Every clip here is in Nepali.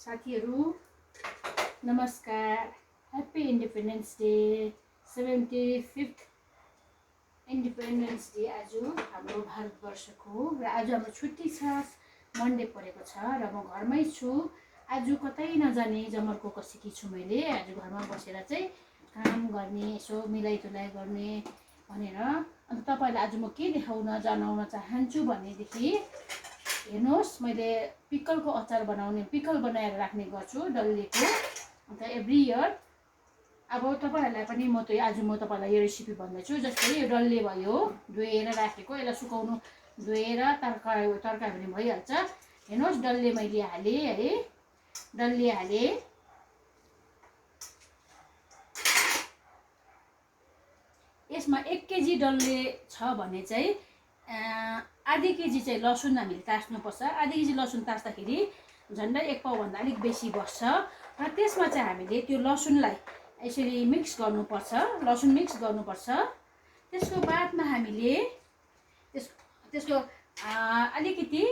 साथीहरू नमस्कार, happy independence day. 75th independence day आज हाम्रो भारतवर्षको र आज हाम्रो छुट्टी छ, मन्डे परेको छ र म घरमै छु। आज कतै नजाने जमर्को कसेकी छु। मैले आज घरमा बसेर चाहिँ काम गर्ने, यसो मिलाइतुलाई गर्ने भनेर। अन्त तपाईँलाई आज म के देखाउन जनाउन चाहन्छु भनेदेखि हेर्नुहोस्, मैले पिकलको अचार पिकल बनाएर राख्ने गर्छु डल्लेको। अन्त एभ्री इयर अब तपाईँहरूलाई पनि आज म तपाईँलाई यो रेसिपी भन्दैछु। जस्तै यो डल्ले भयो, धोएर राखेको, यसलाई सुकाउनु, धोएर तर्कायो भने भइहाल्छ। हेर्नुहोस्, डल्ले मैले हालेँ है, डल्ले हालेँ। यसमा 1 केजी डल्ले छ भने चाहिँ आधी केजी चाहिँ लसुन हामीले तास्नुपर्छ। आधी केजी लसुन तास्दाखेरि झन्डै 1 पाउभन्दा अलिक बेसी बस्छ। र त्यसमा चाहिँ हामीले त्यो लसुनलाई यसरी मिक्स गर्नुपर्छ, लसुन मिक्स गर्नुपर्छ। त्यसको बादमा हामीले त्यसको अलिकति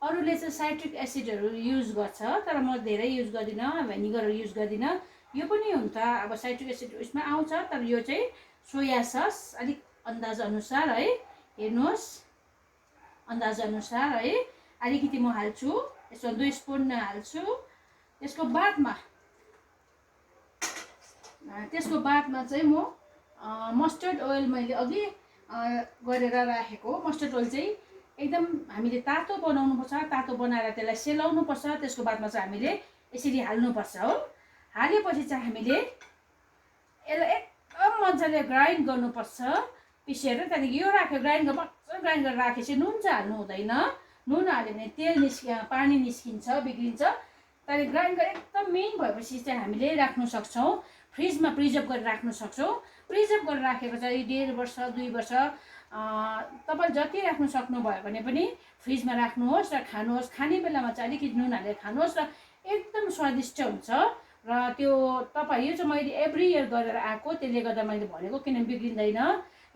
अरूले चाहिँ साइट्रिक एसिडहरू युज गर्छ, तर म धेरै युज गर्दिनँ, भेनिगरहरू युज गर्दिनँ। यो पनि हुन्छ, अब साइट्रिक एसिड उसमा आउँछ, तर यो चाहिँ सोया सस अलिक अन्दाज अनुसार है। हेर्नुहोस्, अन्दाज अनुसार है, अलिकति म हाल्छु, यसो 2 स्पुन हाल्छु। त्यसको बादमा चाहिँ म मस्टर्ड ओइल, मैले अघि गरेर राखेको मस्टर्ड ओइल चाहिँ एकदम हामीले तातो बनाउनुपर्छ। तातो बनाएर त्यसलाई सेलाउनुपर्छ। त्यसको बादमा चाहिँ हामीले यसरी हाल्नुपर्छ हो। हालेपछि चाहिँ हामीले यसलाई एकदम मजाले ग्राइन्ड गर्नुपर्छ, पिसेर। त्यहाँदेखि यो ग्राइन्ड गरेर राखेपछि नुन चाहिँ हाल्नु हुँदैन। नुन हाल्यो भने पानी निस्किन्छ, बिग्रिन्छ। त्यहाँदेखि ग्राइन्ड गरेर एकदम मिहिन भएपछि चाहिँ हामीले राख्न सक्छौँ, फ्रिजमा प्रिजर्भ गरेर राख्न सक्छौँ। प्रिजर्भ गरेर राखेको चाहिँ 1.5 वर्ष 2 वर्ष तपाईँले जति राख्नु सक्नुभयो भने पनि फ्रिजमा राख्नुहोस् र खानुहोस्। खाने बेलामा चाहिँ अलिकति नुन हालेर खानुहोस् र एकदम स्वादिष्ट हुन्छ। र त्यो यो चाहिँ मैले एभ्री इयर गरेर आएको, त्यसले गर्दा मैले भनेको, किनभने बिग्रिँदैन।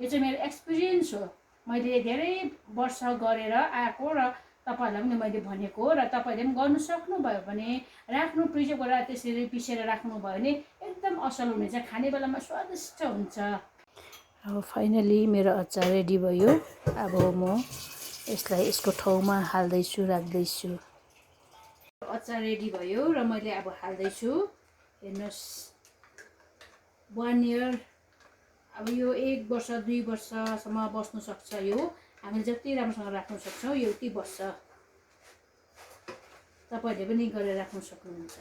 यो चाहिँ मेरो एक्सपिरियन्स हो, मैले धेरै वर्ष गरेर आएको र तपाईँहरूलाई पनि मैले भनेको। र तपाईँले पनि गर्नु सक्नुभयो भने राख्नु, प्रिजर्भ गरेर त्यसरी पिसेर राख्नुभयो भने एकदम असल हुनेछ, खाने बेलामा स्वादिष्ट हुन्छ। अब फाइनली मेरो अचार रेडी भयो। अब म यसलाई यसको ठाउँमा हाल्दैछु, राख्दैछु। अचार रेडी भयो र मैले अब हाल्दैछु। हेर्नुहोस्, 1 इयर, अब यो 1 वर्ष 2 वर्षसम्म बस्नु सक्छ। यो हामीले जति राम्रोसँग राख्न सक्छौँ, यो उति बस्छ। तपाईँहरूले पनि गरेर राख्न सक्नुहुन्छ।